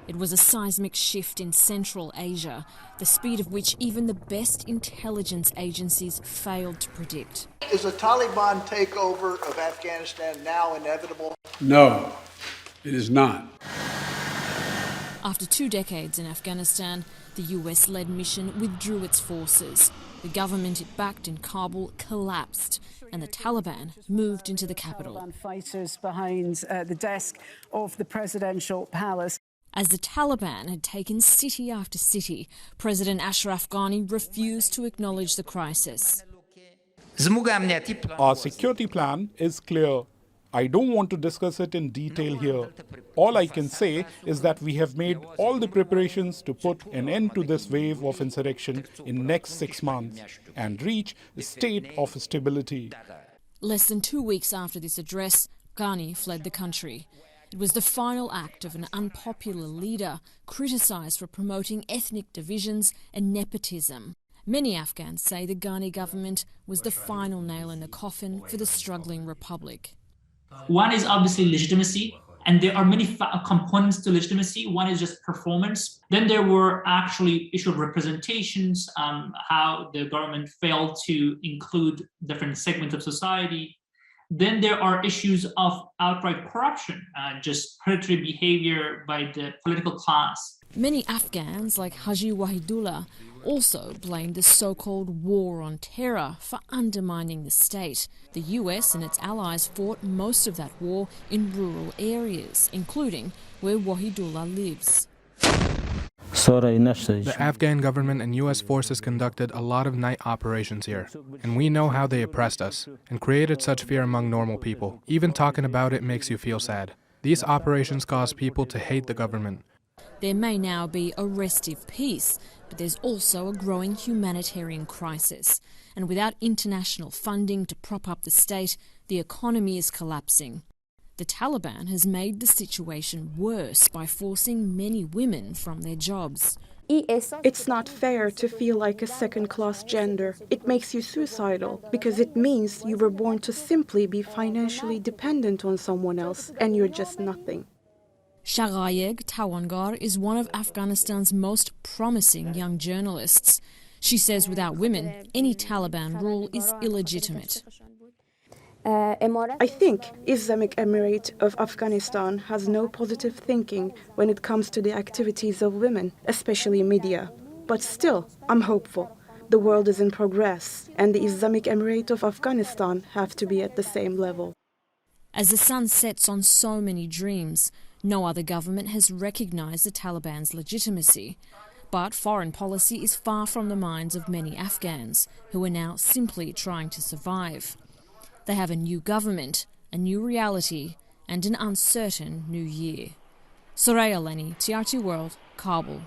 It was a seismic shift in Central Asia, the speed of which even the best intelligence agencies failed to predict. Is a Taliban takeover of Afghanistan now inevitable? No, it is not. After 2 decades in Afghanistan, the US-led mission withdrew its forces. The government it backed in Kabul collapsed, and the Taliban moved into the capital. Fighters behind the desk of the presidential palace. As the Taliban had taken city after city, President Ashraf Ghani refused to acknowledge the crisis. Our security plan is clear. I don't want to discuss it in detail here. All I can say is that we have made all the preparations to put an end to this wave of insurrection in next 6 months and reach a state of stability. Less than 2 weeks after this address, Ghani fled the country. It was the final act of an unpopular leader criticised for promoting ethnic divisions and nepotism. Many Afghans say the Ghani government was the final nail in the coffin for the struggling republic. One is obviously legitimacy, and there are many components to legitimacy. One is just performance. Then there were actually issue of representations, how the government failed to include different segments of society. Then there are issues of outright corruption, just predatory behavior by the political class. Many Afghans, like Haji Wahidullah, also blamed the so-called war on terror for undermining the state. The US and its allies fought most of that war in rural areas, including where Wahidullah lives. The Afghan government and US forces conducted a lot of night operations here, and we know how they oppressed us and created such fear among normal people. Even talking about it makes you feel sad. These operations cause people to hate the government. There may now be a restive peace, but there's also a growing humanitarian crisis. And without international funding to prop up the state, the economy is collapsing. The Taliban has made the situation worse by forcing many women from their jobs. It's not fair to feel like a second-class gender. It makes you suicidal because it means you were born to simply be financially dependent on someone else and you're just nothing. Shagayeg Tawangar is one of Afghanistan's most promising young journalists. She says without women, any Taliban rule is illegitimate. I think Islamic Emirate of Afghanistan has no positive thinking when it comes to the activities of women, especially media. But still, I'm hopeful. The world is in progress, and the Islamic Emirate of Afghanistan have to be at the same level. As the sun sets on so many dreams, no other government has recognized the Taliban's legitimacy. But foreign policy is far from the minds of many Afghans, who are now simply trying to survive. They have a new government, a new reality, and an uncertain new year. Soraya Lennie, TRT World, Kabul.